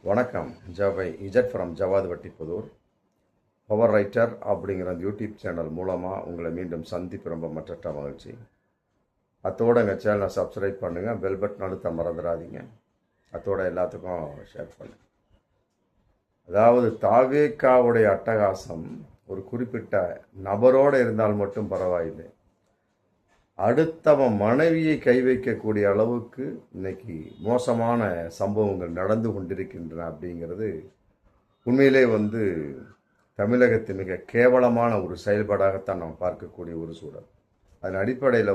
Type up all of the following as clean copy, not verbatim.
வணக்கம். ஜவை இஜட் from Jawad Vattipudur. Power writer அப்படிங்கிற அந்த யூடியூப் சேனல் மூலமாக உங்களை மீண்டும் சந்திப்பு ரொம்ப மற்ற மகிழ்ச்சி. அத்தோடு எங்கள் சேனலை சப்ஸ்கிரைப் பண்ணுங்கள், பெல் பட்டன் அழுத்த மறந்துடாதீங்க. அத்தோட எல்லாத்துக்கும் ஷேர் பண்ணுங்கள். அதாவது தாவேக்காவுடைய அட்டகாசம் ஒரு குறிப்பிட்ட நபரோடு இருந்தால் மட்டும் பரவாயில்லை, அடுத்தவன் மனைவியை கை வைக்கக்கூடிய அளவுக்கு இன்னைக்கு மோசமான சம்பவங்கள் நடந்து கொண்டிருக்கின்றன. அப்படிங்கிறது உண்மையிலே தமிழகத்து மிக கேவலமான ஒரு செயல்பாடாகத்தான் நாம் பார்க்கக்கூடிய ஒரு சூழல். அதன் அடிப்படையில்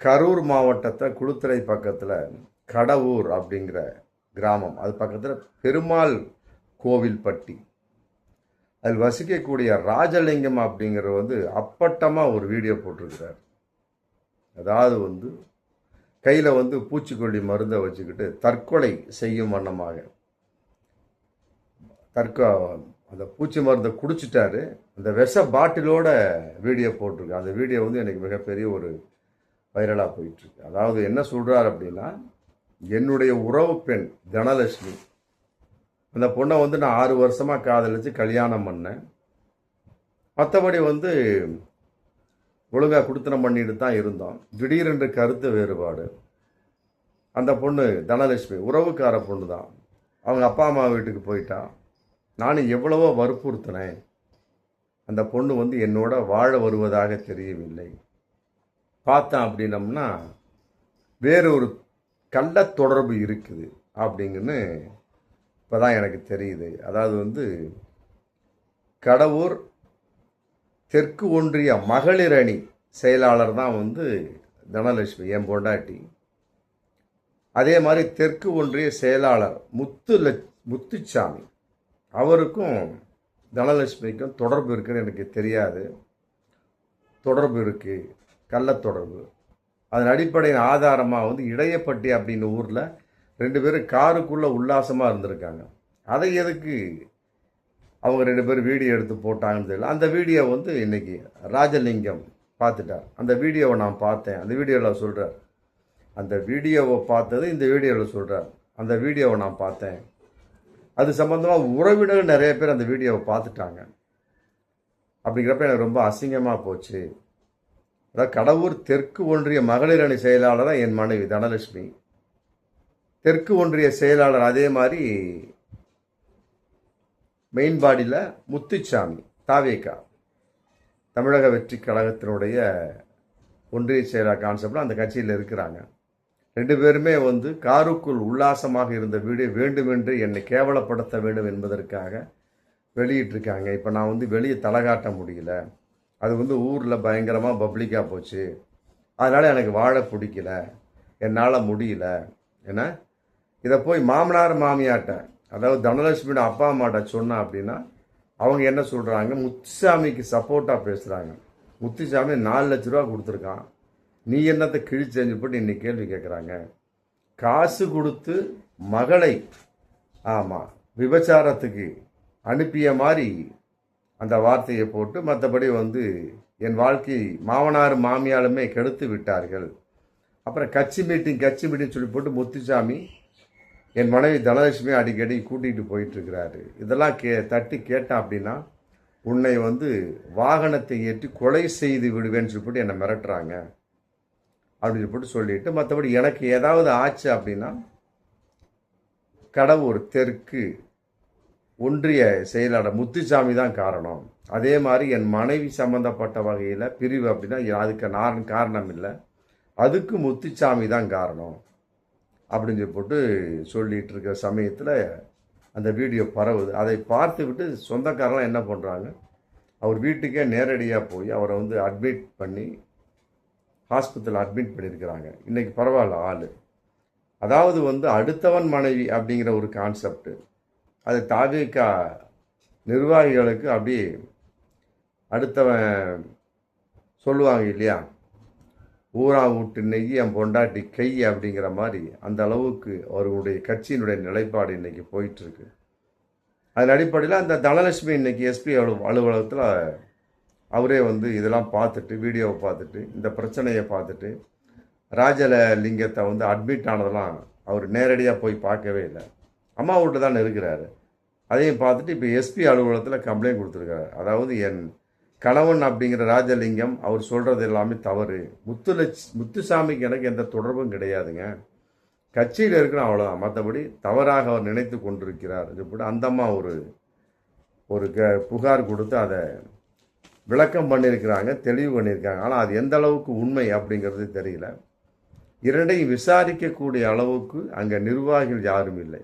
கரூர் மாவட்டத்தை குளுத்துறை பக்கத்தில் கடவூர் அப்படிங்கிற கிராமம், அது பக்கத்தில் பெருமாள் கோவில்பட்டி, அதில் வசிக்கக்கூடிய ராஜலிங்கம் அப்படிங்கிறவர் அப்பட்டமாக ஒரு வீடியோ போட்டிருக்கிறார். அதாவது கையில் பூச்சிக்கொல்லி மருந்தை வச்சுக்கிட்டு தற்கொலை செய்யும் வண்ணமாக அந்த பூச்சி மருந்தை குடிச்சிட்டாரு. அந்த விஷ பாட்டிலோட வீடியோ போட்டிருக்கு. அந்த வீடியோ எனக்கு மிகப்பெரிய ஒரு வைரலாக போயிட்டுருக்கு. அதாவது என்ன சொல்கிறார் அப்படின்னா, என்னுடைய உறவு பெண் தனலட்சுமி, அந்த பொண்ணை நான் 6 வருஷமாக காதலிச்சு கல்யாணம் பண்ணேன். மற்றபடி ஒழுங்காக குடுத்தனம் பண்ணிட்டு தான் இருந்தோம். திடீரென்று கருத்து வேறுபாடு. அந்த பொண்ணு தனலட்சுமி உறவுக்கார பொண்ணு தான். அவங்க அப்பா அம்மா வீட்டுக்கு போயிட்டா. நானும் எவ்வளவோ வற்புறுத்தினேன். அந்த பொண்ணு என்னோட வாழ வருவதாக தெரியவில்லை. பார்த்தேன் அப்படின்னம்னா வேறு ஒரு கள்ள தொடர்பு இருக்குது அப்படிங்கன்னு இப்போ தான் எனக்கு தெரியுது. அதாவது கடவூர் தெற்கு ஒன்றிய மகளிர் அணி செயலாளர் தான் தனலட்சுமி, என் பொண்டாட்டி. அதே மாதிரி தெற்கு ஒன்றிய செயலாளர் முத்துச்சாமி, அவருக்கும் தனலட்சுமிக்கும் தொடர்பு இருக்குன்னு எனக்கு தெரியாது. தொடர்பு இருக்குது, கள்ள தொடர்பு. அதன் அடிப்படையின் ஆதாரமாக இடையப்பட்டி அப்படின்னு ஊரில் 2 பேரும் காருக்குள்ளே உல்லாசமாக இருந்திருக்காங்க. அதை எதுக்கு அவங்க 2 பேரும் வீடியோ எடுத்து போட்டாங்கன்னு தெரியல. அந்த வீடியோ இன்னைக்கு ராஜலிங்கம் பார்த்துட்டார். அந்த வீடியோவை நான் பார்த்தேன். அந்த வீடியோவில் சொல்கிறார், அந்த வீடியோவை பார்த்தது இந்த வீடியோவில் சொல்கிறார், அந்த வீடியோவை நான் பார்த்தேன். அது சம்பந்தமாக உறவினர்கள் நிறைய பேர் அந்த வீடியோவை பார்த்துட்டாங்க. அப்படிங்கிறப்ப எனக்கு ரொம்ப அசிங்கமாக போச்சு. அதாவது கடவூர் தெற்கு ஒன்றிய மகளிர் அணி செயலாளராக என் மனைவி தனலட்சுமி, தெற்கு ஒன்றிய செயலாளர் அதே மாதிரி மெயின்பாடியில் முத்துச்சாமி, தாவேக்கா தமிழக வெற்றி கழகத்தினுடைய ஒன்றிய செயலாளர் கான்செப்டில் அந்த கட்சியில் இருக்கிறாங்க. 2 பேருமே காருக்குள் உல்லாசமாக இருந்த வீடியோ வேண்டுமென்று என்னை கேவலப்படுத்த வேண்டும் என்பதற்காக வெளியிட்டிருக்காங்க. இப்போ நான் வெளியே தலை காட்ட முடியல. அது ஊரில் பயங்கரமாக பப்ளிக்காக போச்சு. அதனால் எனக்கு வாழ பிடிக்கல, என்னால் முடியல. ஏன்னா இதை போய் மாமனார் மாமியாட்ட, அதாவது தனலட்சுமியோட அப்பா அம்மாட்ட சொன்னா அப்படின்னா அவங்க என்ன சொல்கிறாங்க, முத்துசாமிக்கு சப்போர்ட்டாக பேசுகிறாங்க. முத்துசாமி 4 லட்ச ரூபா கொடுத்துருக்கான், நீ என்னத்தை கிழிச்செஞ்சு போட்டு இன்னைக்கு கேள்வி கேட்குறாங்க. காசு கொடுத்து மகளை விபச்சாரத்துக்கு அனுப்பிய மாதிரி அந்த வார்த்தையை போட்டு, மற்றபடி என் வாழ்க்கை மாமனார் மாமியாலுமே கெடுத்து விட்டார்கள். அப்புறம் கட்சி மீட்டிங் சொல்லி போட்டு முத்துசாமி என் மனைவி தனலட்சுமி அடிக்கடி கூட்டிகிட்டு போயிட்டுருக்கிறாரு. இதெல்லாம் தட்டி கேட்டான் அப்படின்னா உன்னை வாகனத்தை ஏற்றி கொலை செய்து விடுவேன்னு சொல்லிட்டு என்னை மிரட்டுறாங்க அப்படின்னு போட்டு சொல்லிட்டு, மற்றபடி எனக்கு ஏதாவது ஆச்சு அப்படின்னா கடவூர் தெற்கு ஒன்றிய செயலாளர் முத்துசாமி தான் காரணம். அதே மாதிரி என் மனைவி சம்பந்தப்பட்ட வகையில் பிரிவு அப்படின்னா அதுக்கு காரணம் இல்லை, அதுக்கு முத்துச்சாமி தான் காரணம் அப்படின்னு போட்டு சொல்லிட்டு இருக்கிற சமயத்தில் அந்த வீடியோ பரவுது. அதை பார்த்து விட்டு சொந்தக்காரெல்லாம் என்ன பண்ணுறாங்க, அவர் வீட்டுக்கே நேரடியாக போய் அவரை அட்மிட் பண்ணி ஹாஸ்பிட்டலில் அட்மிட் பண்ணியிருக்கிறாங்க. இன்றைக்கி பரவாயில்ல ஆள். அதாவது அடுத்தவன் மனைவி அப்படிங்கிற ஒரு கான்செப்ட், அது தாவேக்கா நிர்வாகிகளுக்கு அப்படியே அடுத்தவன் சொல்லுவாங்க இல்லையா, ஊரா விட்டு நெய் என் பொண்டாட்டி கை அப்படிங்கிற மாதிரி அந்த அளவுக்கு அவர்களுடைய கட்சியினுடைய நிலைப்பாடு இன்னைக்கு போயிட்டுருக்கு. அதன் அடிப்படையில் அந்த தனலட்சுமி இன்னைக்கு எஸ்பி அலுவலகத்தில் அவரே இதெல்லாம் பார்த்துட்டு, வீடியோவை பார்த்துட்டு, இந்த பிரச்சனையை பார்த்துட்டு, ராஜலிங்கத்தை அட்மிட் ஆனதெல்லாம் அவர் நேரடியாக போய் பார்க்கவே இல்லை. அம்மா வீட்டு தானே இருக்கிறாரு. அதையும் பார்த்துட்டு இப்போ எஸ்பி அலுவலகத்தில் கம்ப்ளைண்ட் கொடுத்துருக்காரு. அதாவது என் கணவன் அப்படிங்கிற ராஜலிங்கம் அவர் சொல்கிறது எல்லாமே தவறு. முத்துசாமிக்கு எனக்கு எந்த தொடர்பும் கிடையாதுங்க. கட்சியில் இருக்கிற அவ்வளோதான், மற்றபடி தவறாக அவர் நினைத்து கொண்டிருக்கிறார் சொல்லிட்டு அந்த அம்மா ஒரு புகார் கொடுத்து அதை விளக்கம் பண்ணியிருக்கிறாங்க, தெளிவு பண்ணியிருக்காங்க. ஆனால் அது எந்த அளவுக்கு உண்மை அப்படிங்கிறது தெரியல. இரண்டையும் விசாரிக்கக்கூடிய அளவுக்கு அங்கே நிர்வாகிகள் யாரும் இல்லை.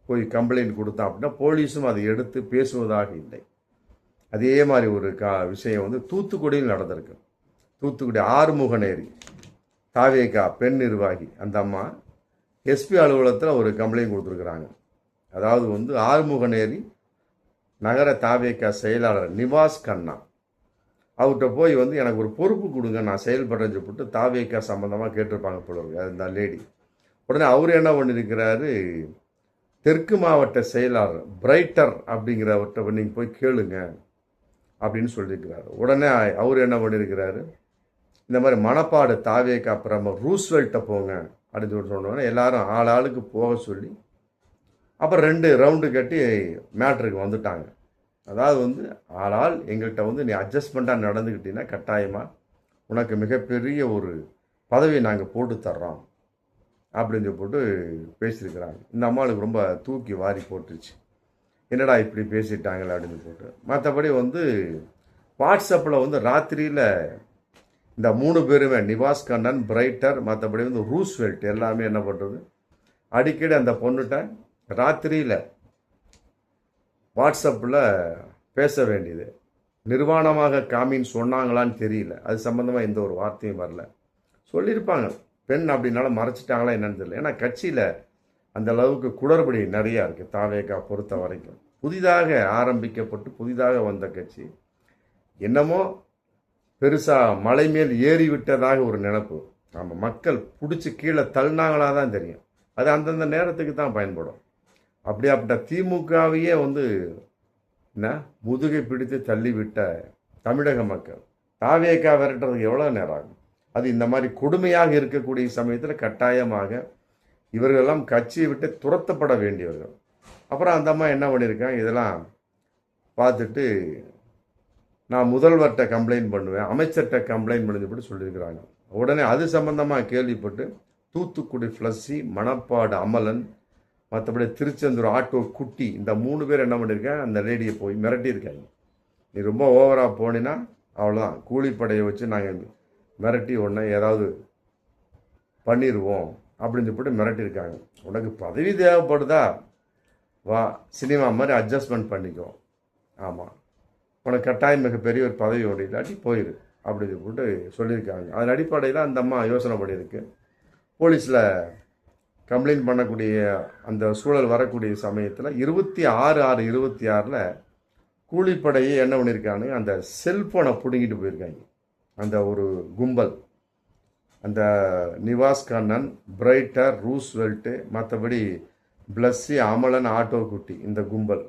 போய் கம்ப்ளைண்ட் கொடுத்தா அப்படின்னா போலீஸும் அதை எடுத்து பேசுவதாக இல்லை. அதே மாதிரி ஒரு விஷயம் வந்து தூத்துக்குடியில் நடந்திருக்கு. தூத்துக்குடி ஆறுமுகநேரி தாவேகா பெண் நிர்வாகி அந்த அம்மா எஸ்பி அலுவலகத்தில் ஒரு கம்ப்ளைண்ட் கொடுத்துருக்குறாங்க. அதாவது வந்து ஆறுமுகநேரி நகர தாவேகா செயலாளர் நிவாஸ் கண்ணா அவர்கிட்ட போய் வந்து எனக்கு ஒரு பொறுப்பு கொடுங்க, நான் செயல்படுறேன்னு சொல்லிட்டு தாவேகா சம்பந்தமாக கேட்டிருப்பாங்க போல இருக்கு அந்த லேடி. உடனே அவர் என்ன பண்ணியிருக்கிறாரு, தெற்கு மாவட்ட செயலாளர் பிரைட்டர் அப்படிங்கிறவர்கிட்ட நீங்கள் போய் கேளுங்க அப்படின்னு சொல்லியிருக்கிறாரு. உடனே அவர் என்ன பண்ணியிருக்கிறாரு, இந்த மாதிரி மணப்பாடு தாவேகா அப்புறம் ரூஸ்வெல்ட்டை போங்க அப்படின்னு சொல்லி சொன்னோன்னே எல்லாரும் ஆளுக்கு போக சொல்லி அப்புறம் 2 ரவுண்டு கட்டி மேட்ருக்கு வந்துட்டாங்க. அதாவது வந்து ஆளால் எங்கள்கிட்ட வந்து நீ அட்ஜஸ்ட்மெண்ட்டாக நடந்துக்கிட்டீங்கன்னா கட்டாயமாக உனக்கு மிகப்பெரிய ஒரு பதவி நாங்கள் போட்டு தர்றோம் அப்படின்னு போட்டு பேசியிருக்கிறாங்க. இந்த அம்மாளுக்கு ரொம்ப தூக்கி வாரி போட்டுருச்சு, என்னடா இப்படி பேசிட்டாங்களே அப்படின்னு போட்டு. மற்றபடி வந்து வாட்ஸ்அப்பில் வந்து ராத்திரியில் இந்த 3 பேருமே நிவாஸ் கண்ணன், பிரைட்டர், மற்றபடி வந்து ரூஸ்வெல்ட் எல்லாமே என்ன பண்ணுறது, அடிக்கடி அந்த பொண்ணுகிட்ட ராத்திரியில் வாட்ஸ்அப்பில் பேச வேண்டியது. நிர்வாணமாக காமின்னு சொன்னாங்களான்னு தெரியல, அது சம்மந்தமாக எந்த ஒரு வார்த்தையும் வரல. சொல்லியிருப்பாங்க, பெண் அப்படின்னால மறைச்சிட்டாங்களா என்னன்னு தெரியல. ஏன்னா கட்சியில் அந்த அளவுக்கு குளறுபடி நிறையா இருக்குது தாவேகா பொறுத்த வரைக்கும். புதிதாக ஆரம்பிக்கப்பட்டு புதிதாக வந்த கட்சி என்னமோ பெருசாக மலை மேல் ஏறி விட்டதாக ஒரு நினைப்பு. நம்ம மக்கள் பிடிச்சி கீழே தள்ளினாங்களா தான் தெரியும். அது அந்தந்த நேரத்துக்கு தான் பயன்படும். அப்படியாப்பட்ட திமுகவையே வந்து என்ன முதுகை பிடித்து தள்ளிவிட்ட தமிழக மக்கள் தாவேகா விரட்டுறதுக்கு எவ்வளோ நேரம் ஆகும்? அது இந்த மாதிரி கொடுமையாக இருக்கக்கூடிய சமயத்தில் கட்டாயமாக இவர்களெல்லாம் கட்சியை விட்டு துரத்தப்பட வேண்டியவர்கள். அப்புறம் அந்த அம்மா என்ன பண்ணியிருக்காங்க, இதெல்லாம் பார்த்துட்டு நான் முதல்வர்கிட்ட கம்ப்ளைண்ட் பண்ணுவேன், அமைச்சர்கிட்ட கம்ப்ளைண்ட் பண்ணி சொல்லியிருக்கிறாங்க. உடனே அது சம்பந்தமாக கேள்விப்பட்டு தூத்துக்குடி ஃப்ளஸ்ஸி, மணப்பாடு அமலன், மற்றபடி திருச்செந்தூர் ஆட்டோ குட்டி, இந்த 3 பேர் என்ன பண்ணியிருக்காங்க, அந்த லேடியை போய் மிரட்டியிருக்காங்க. நீ ரொம்ப ஓவராக போனீன்னா அவ்வளோதான், கூலிப்படையை வச்சு நாங்கள் மிரட்டி உடனே ஏதாவது பண்ணிடுவோம் அப்படின்னு சொல்லிட்டு மிரட்டியிருக்காங்க. உனக்கு பதவி தேவைப்படுதா, வா சினிமா மாதிரி அட்ஜஸ்ட்மெண்ட் பண்ணிக்கோ, ஆமாம் உனக்கு கட்டாயம் மிகப்பெரிய ஒரு பதவி ஒன்று இல்லாட்டி போயிரு அப்படின்னு சொல்லிட்டு சொல்லியிருக்காங்க. அதன் அடிப்படையில் அந்த அம்மா யோசனை பண்ணியிருக்கு. போலீஸில் கம்ப்ளைண்ட் பண்ணக்கூடிய அந்த சூழல் வரக்கூடிய சமயத்தில் 26/6/26 கூலிப்படையை என்ன பண்ணியிருக்காங்க, அந்த செல்ஃபோனை பிடுங்கிட்டு போயிருக்காங்க. அந்த ஒரு கும்பல், அந்த நிவாஸ் கண்ணன், பிரைட்டர், ரூஸ்வெல்ட்டு, மற்றபடி பிளஸ்ஸி, அமலன், ஆட்டோ குட்டி, இந்த கும்பல்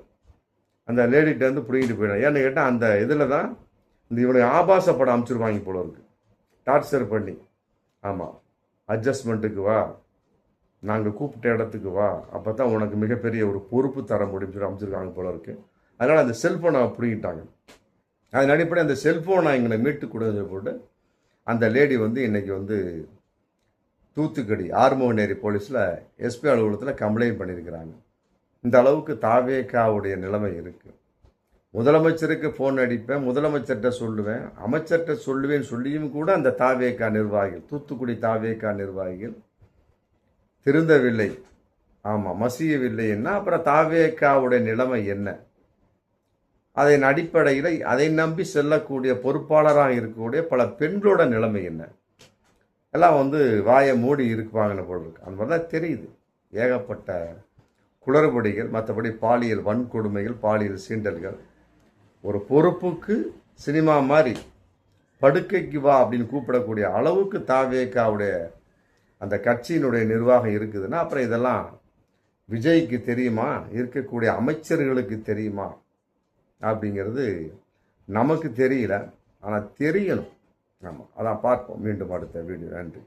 அந்த லேடிகிட்டேருந்து பிடிங்கிட்டு போயிடும். ஏன்னு கேட்டால் அந்த இதில் தான் இந்த இவனுக்கு ஆபாச படம் அனுப்பிச்சிருவாங்க போல இருக்கு, டார்ச்சர் பண்ணி. ஆமாம், அட்ஜஸ்ட்மெண்ட்டுக்கு வா, நாங்கள் கூப்பிட்ட இடத்துக்கு வா, அப்போ தான் உனக்கு மிகப்பெரிய ஒரு பொறுப்பு தர முடியும்னு சொல்லி அமைச்சிருக்காங்க போல இருக்கு. அதனால் அந்த செல்ஃபோனை பிடிங்கிட்டாங்க. அதன் அடிப்படை அந்த செல்ஃபோனை எங்களை மீட்டு கொடுத்து போட்டு அந்த லேடி வந்து இன்றைக்கி வந்து தூத்துக்குடி ஆறுமுகநேரி போலீஸில் எஸ்பி அலுவலகத்தில் கம்ப்ளைண்ட் பண்ணியிருக்கிறாங்க. இந்த அளவுக்கு தாவேகாவுடைய நிலைமை இருக்குது. முதலமைச்சருக்கு ஃபோன் அடிப்பேன், முதலமைச்சர்கிட்ட சொல்லுவேன், அமைச்சர்கிட்ட சொல்லுவேன்னு சொல்லியும் கூட அந்த தாவேகா நிர்வாகிகள், தூத்துக்குடி தாவேகா நிர்வாகிகள் திருந்தவில்லை, ஆமாம் மசியவில்லைன்னா அப்புறம் தாவேகாவுடைய நிலைமை என்ன? அதன் அடிப்படையில் அதை நம்பி செல்லக்கூடிய பொறுப்பாளராக இருக்கக்கூடிய பல பெண்களோட நிலைமை என்ன? எல்லாம் வந்து வாயை மூடி இருக்குவாங்கன்னு போல் இருக்கு. அந்த மாதிரி தான் தெரியுது. ஏகப்பட்ட குளறுபடிகள், மற்றபடி பாலியல் வன்கொடுமைகள், பாலியல் சீண்டல்கள். ஒரு பொறுப்புக்கு சினிமா மாதிரி படுக்கைக்கு வா அப்படின்னு கூப்பிடக்கூடிய அளவுக்கு தாவேகாவுடைய அந்த கட்சியினுடைய நிர்வாகம் இருக்குதுன்னா அப்புறம் இதெல்லாம் விஜய்க்கு தெரியுமா, இருக்கக்கூடிய அமைச்சர்களுக்கு தெரியுமா அப்படிங்கிறது நமக்கு தெரியல, ஆனால் தெரியணும். ஆமாம், அதான் பார்ப்போம் மீண்டும் அடுத்த வீடியோ. நன்றி.